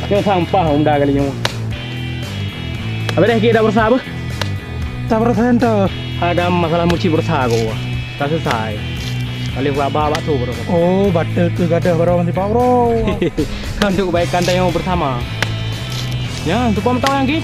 Yang sampah dah kali ni. Apa dah kita berusaha apa? Tak bersanta. Ada masalah murci berusaha kau. Tak selesai. Kali gua bawa tu bro. Oh, batal ke gadah barang nanti Pak Bro. Kan untuk kebaikan yang bersama. Ya, untuk pom tahu yang ki.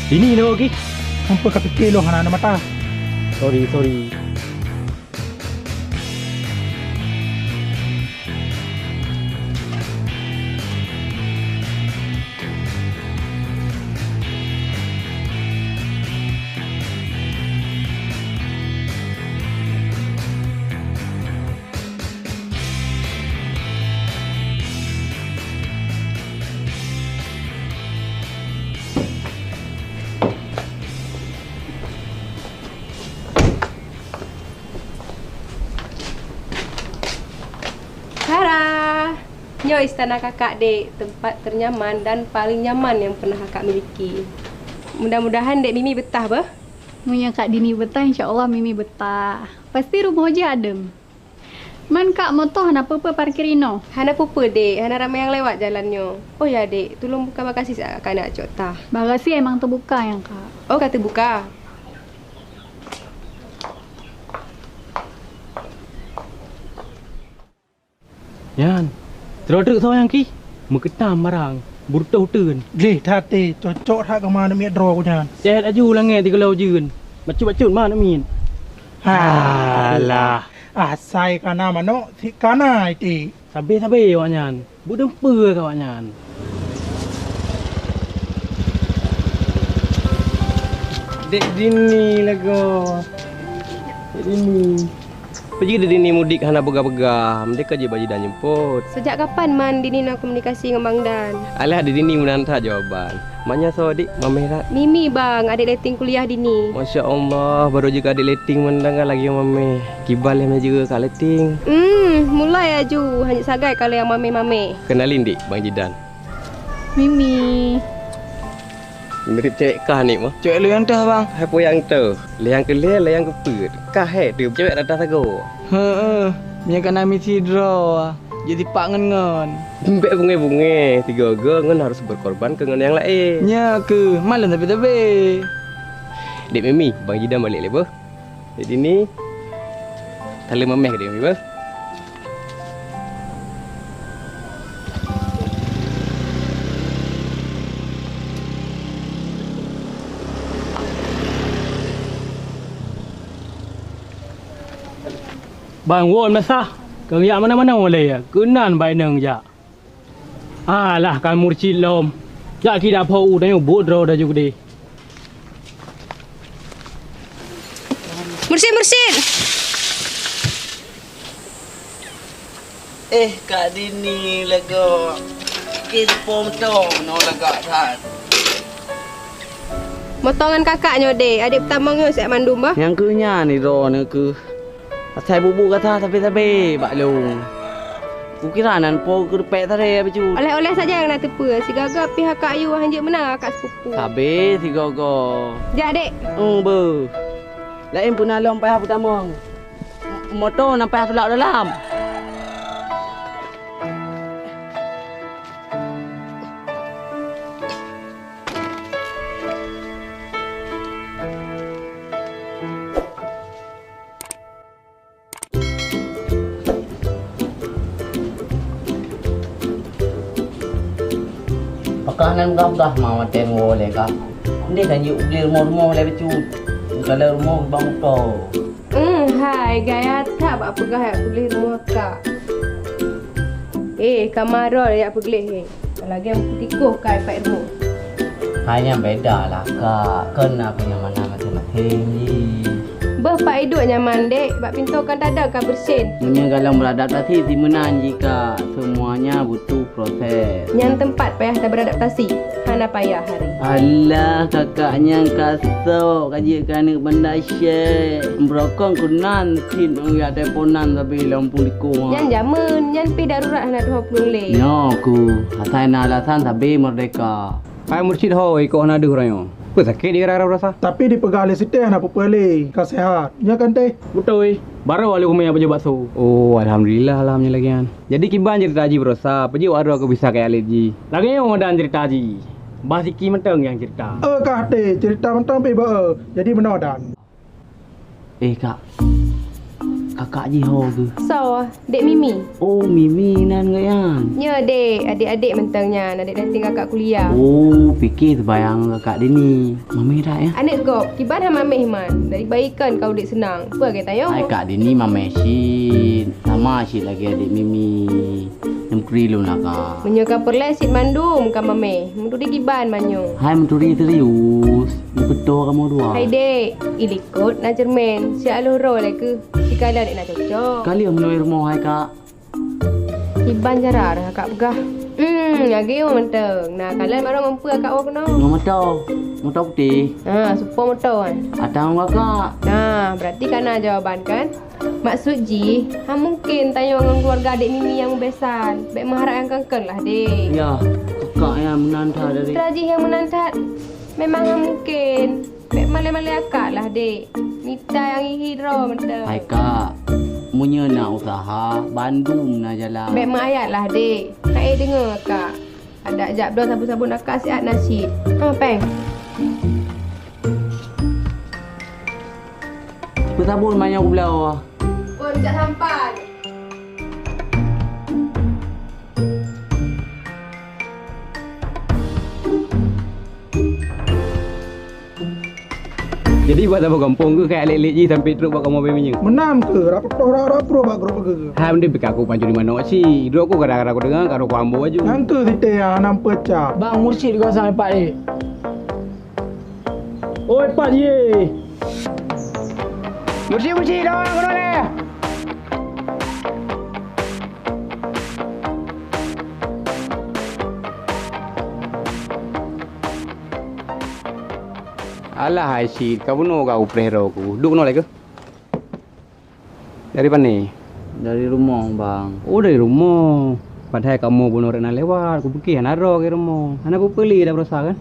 Ini lagi. Hampa kat fikir lo hana mata. Sorry. Tara, yo istana kakak dek, tempat ternyaman dan paling nyaman yang pernah kakak miliki. Mudah-mudahan dek Mimi betah bah. Munya Kak Dini betah, insya-Allah Mimi betah. Pasti rumah je adem. Man Kak motor hana apa-apa parkir ino. Hana pupa dek, hana ramai yang lewat jalannya. Oh ya dek, tolong buka bagasi kakak nak cok tah. Bagasi emang terbuka yang Kak. Oh kata buka. Yan. Terus tahu yang ki. Mengetam marang. Burtuh turun. Leh tate cocok hak ke mana mi draw ku jangan. Sehat aju langit di kalau jeun. Bacut-bacut mana min. Alah. Asai kana mano si kana iti. Sabe awak nyan. Budeng pe kau awak nyan. Dek Dini lagu. Dek Dini. Pergi ke Dini mudik hana begah-begah. Mereka je baju dan jemput. Sejak kapan man Dini nak komunikasi dengan Bang Dan? Alah di Dini menantar jawaban. Maknya so adik Mamerat. Mimi bang, adik letting kuliah Dini. Masya Allah, baru juga adik letting mendengar lagi yang Mame. Kibal yang juga kak letting. Mulai aju. Hanya sagai kalau yang mame-mame. Kenalin dik, Bang Jidan. Mimi. Mirip cewek kah ni mah? Cewek lu yang dah bang. Apa yang tu? Lu yang kelih, lu yang keput. Kah tu cewek dah tago. Punya kan nami tidro. Jadi pak ngen. Mbek bunge-bunge. Tiga ngen harus berkorban ke ngen yang lain. Nya ke malam tapi. Dek Mimi, Bang Jidan balik leba. Jadi ni tali memeh ke Dek Mimi bah. Bang Won masa kerja mana-mana boleh ya. Kenan baik nang ja. Alah kan murcid lom. Ja kita pau dah yo bodro dah juga deh. Mursid. Kak Dini lagu. Kita pom tong no lagak tat. Motongan kakaknya dek. Adik pertamanya siap mandum bah. Yang kunya ni ro ni ke. Saya bubu kata tapi Pak Long. Kukira nan po kerpek tare apa cu. Oleh-oleh saja yang nak tepa. Si gagap pihak Kak Ayu hanjik menang akak sepupu. Sabe si gogo. Jak dek. Be. Lain pun alom payah pertama. Motor nampak tulak dalam. Pakanan gagah mama tengo le ka. Hindi kan yu beli rumah le becut. Kalau rumah bang to. Hai gaya tak apa gaya boleh rumah kak. Kamar ya boleh. Lagi yang putikoh kai pai rumah. Hanya beda lah kak. Kena punya mana macam-macam ni. Bah pak hidup nyaman dek. Bak pintu kan dada kan bersin. Punya dalam beradaptasi di menan jika semuanya butuh proses. Yang tempat payah dah beradaptasi. Hana payah hari. Alah kakaknya kasok kaji kerana benda syek. Berokong ku nanti mengiak teleponan tapi lampu liku. Yang jaman, yang pi darurat hana 20 leh. No ku asal alasan tapi merdeka. Hai mursyid ho ikut hana ada orang yo. Apa sakit dia rara rasa? Tapi di pegali situ nak pupeli. Kau sehat. Ya kan teh? Betul. Baru wali kumanya peje bakso. Oh, alhamdulillah alhamdulillah lagian. Jadi kimban cerita haji berosa, peje waru aku bisa kayak alergi. Lagi yang madan cerita haji. Basiki menteng yang cerita. Kah teh cerita mentang pi ba. Jadi menodan. Kak. Kakak Ji ho ke? So, dek Mimi. Oh, Mimi nan gayan. Ya dek, adik-adik mentangnya. Adik nanti kakak kuliah. Oh, fikir terbayang kakak dia ni. Mami dah ya? Anak gop, kiban hama mehman. Dari bayikan kau dek senang. Apa kata yo? Hai kak dia ni mami Syed. Sama Syed lagi adik Mimi. 6 kilo nak kak. Menyoka perlesit mandum ka mame. Mundu di kiban manyo. Hai menturi serius. Ni betul kamu dua. Hai dek, ilikut na cermen. Si aluro le ke. Si kala dek nak cocok. Kali yang menuai rumah hai kak. Kiban jarar kakak pegah. Lagi yo menteng. Nah, kalian baru mampu kakak awak no. Ngomong tahu. Mau tahu putih. Supo moto kan. Atau kakak. Nah, berarti kana jawaban kan? Maksud Ji, mungkin tanya dengan keluarga adik Mimi yang besan. Baik mengharap yang kengkeng lah dek. Ya, kakak yang menantah dari. Raji yang menantat. Memang mungkin. Baik malai-malai akak lah dek. Nita yang hero menteng. Hai kak. Punya nak usaha Bandung nak jalan. Baik mayat lah dek. Hai dengar kak. Ada jap dah sabun-sabun akak sihat nasi. Peng. Bersabun banyak aku belau. Oh, tak sampai. Jadi buat apa kampung ke kayak lelek je sampai truk buat kamu beminyak. Menam ke? Rapro bak grup ke? Hai mending pika aku pancu di mana si. Dulu aku kadang-kadang aku dengar karo aku ambo aja. Yang ke situ yang nam pecah. Bang Mursyid kau sampai Pak ni. Oi Pak ye. Mursyid dah kau ni. Alah hai Syed, kau bunuh kau pelihara aku. Duk nolak ke? Dari mana ni? Dari rumah bang. Oh dari rumah. Padahal kamu bunuh nak lewat. Aku fikir nak ada ke rumah. Anak apa beli dah berusaha kan?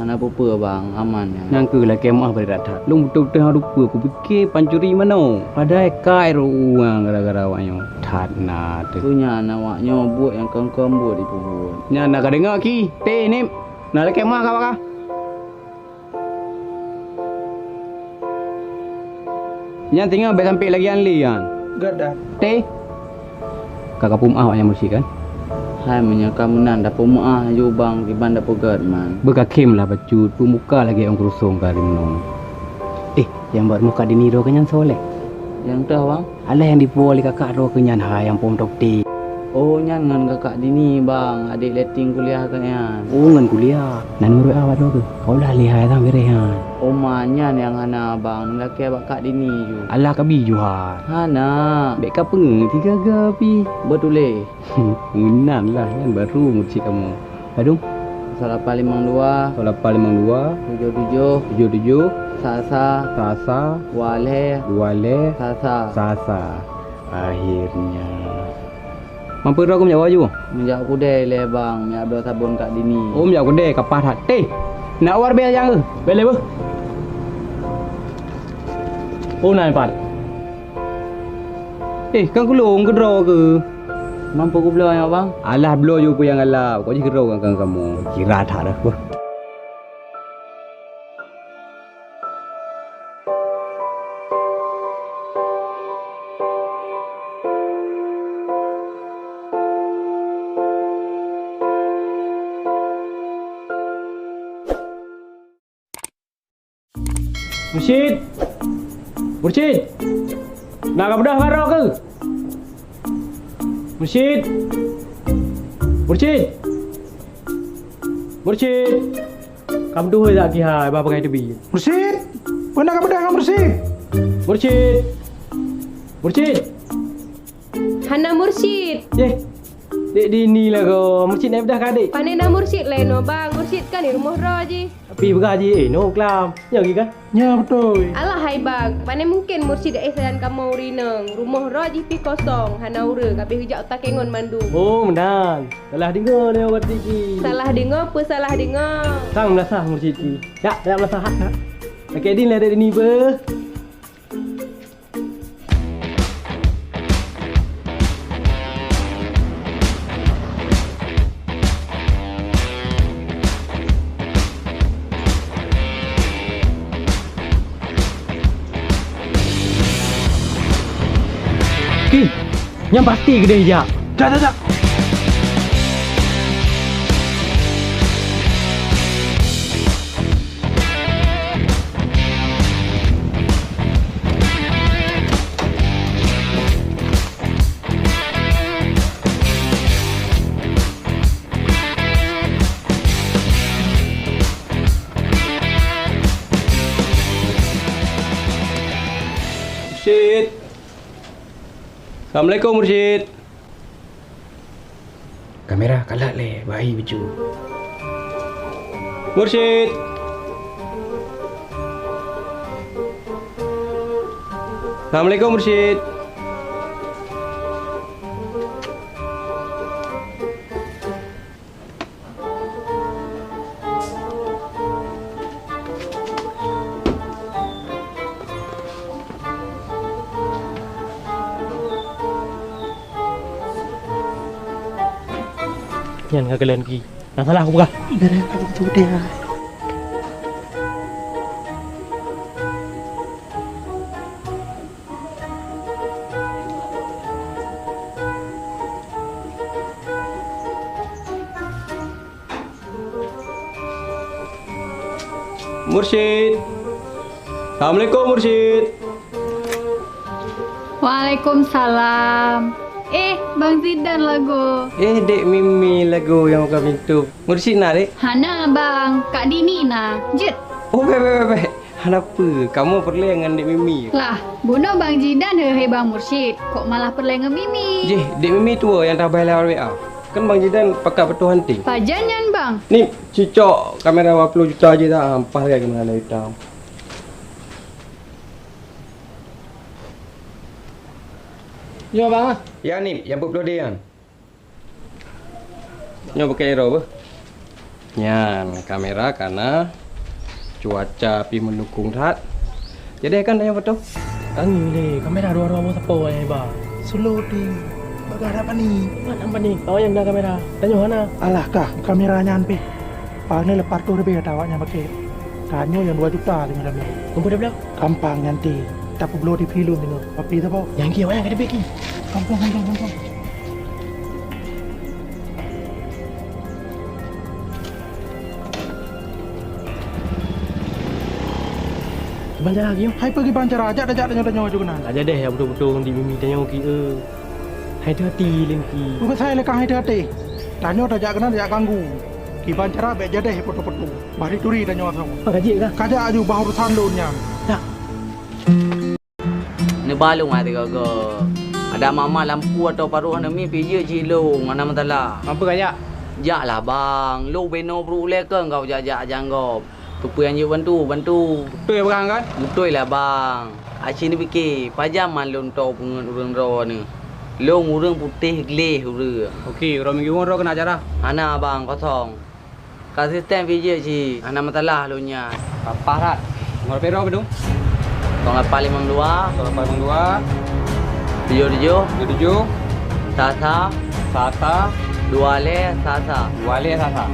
Anak apa bang, aman ya. Nyangka lah kemah beri rata. Lu betul-betul harus lupa. Aku fikir pancuri mana. Padahal kai ruang gara-gara awaknya. Tak nak. Punya anak awaknya buat yang kau buat di pun. Nya nak dengar ki. Teh ni. Nak kemah kau kah? Yang tinggal sampai sampai lagi anli kan. Gadah. Teh. Kakak pum awak yang bersih kan? Hai punya kamu nan dapat maah ju bang di bandar pegat man. Berkakim lah bacut. Pemuka lagi orang kerusung kali menong. Yang buat muka di ni do kenyan soleh. Yang dah bang. Alah yang dipuali kakak do kenyan yang pom tok ti. Oh nyan ngan kakak di ni bang. Adik letting kuliah kan yan. Oh ngan kuliah. Nan menurut awak do ke? Kau dah lihai tang berehan. Oma nyan yang hana bang. Laki abak kak di ni ju. Alah kabi juha. Hana. Bek ka pengeng tiga gapi. Betul le. Ngunan lah kan baru murci kamu. Adung. 0852 0852 77 77 Sasa Sasa Wale Sasa Sasa. Akhirnya. Mampu aku menjawab je. Menjak kudai le bang. Menjak dua sabun kak di ni. Oh menjawab deh kapal hat. Nak war bel yang ke? Bel apa? Oh nai pat. Kan kulung ke draw ke? Mampu ku belah ya bang? Alah blow je yang alah. Kau je kira kan kamu. Kira tak dah. Mursyid. Nak bedah karo ke? Mursyid. Kamu tu tak kira apa pakai tebi. Mursyid. Pernah kamu dah Mursyid? Mursyid. Mursyid. Hana Mursyid. Dek dini lah kau. Mursyid naik dah ke adik? Pandai dah Mursyid lah no bang. Mursyid kan di rumah roh je. Tapi bergaji no kelam. Ya lagi kan? Ya betul. Alah hai bang. Pandai mungkin Mursyid dan kamu urineng. Rumah roh je pi kosong. Hana ura. Kabeh hujak otak kengon mandu. Oh, mendan. Salah dengar dia orang tiki. Salah dengar apa salah dengar? Sang melasah Mursyid ki. Tak melasah hak. Okey, din lah dari ni ber. Ki, yang pasti kedai hijab. Jak. Mursyid. Assalamualaikum Mursyid. Kamera kalat leh, bayi baju. Mursyid. Assalamualaikum Mursyid. Yan kagalian ki. Nang salah aku buka. Dari tadi itu dia. Mursyid. Assalamualaikum Mursyid. Waalaikumsalam. Bang Zidan lagu. Dek Mimi lagu yang buka pintu. Mursyid nak dek? Hana bang, Kak Dini na. Jet. Oh, baik. Kenapa? Kamu perlu dengan Dek Mimi? Lah, bunuh Bang Zidan hei Bang Mursyid. Kok malah perleng dengan Mimi? Dek Mimi tua yang tak bayar WA. Kan Bang Jidan pakai betul hunting. Pajanyan bang. Ni cicok kamera 80 juta je tak hampas kan kemana hitam. Ya bang. Ya ni yang buat dia kan. Nyo pakai aero apa? Nyan kamera karena cuaca api mendukung rat. Jadi kan tanya betul. Kan ni kamera dua-dua mau siapa yang bang? Slow di. Bagai apa nih? Mana ni? Kau yang dah kamera. Tanya mana? Alah kah kameranya anpe. Paling lepas tu lebih tawaknya pakai. Kanyo yang 2 juta dengan dia. Kumpul dia bilang. Gampang nanti. Tapi belum di film tengok. Tapi tu apa? Yang kia yang ada beki. Gampang. Banjar lagi yo. Hai pergi bancar aja tanya juga nan. Aja deh yang betul-betul di mimi tanya ki hai hati lengki. Bukan saya lekang hai hati. Tanya tajak kena tajak ganggu. Ki bancar be aja deh foto-foto. Bari turi tanya sama. Gaji kah? Kaja aju bahu urusan loannya. Tak. Ni balung hati kau. Ada mama lampu atau paruh ni pergi cilung mana masalah. Apa kaya? Jak lah bang. Lu beno berulek ke kau jak janggop. Tu yang you bantu. Tu yang berang kan? Betul lah bang. Asyik ni fikir. Pajaman lu tau pengen ro ni. Lu urang putih geleh urang. Okey, orang minggu orang kena ajar dah. Ana bang kosong. Kasisten video si. Ana masalah lu nya. Parat. Ngor pero bedung. Tong 852. Kalau pasang 2, 77 7, Sasa 2 le Sasa. wale sasa.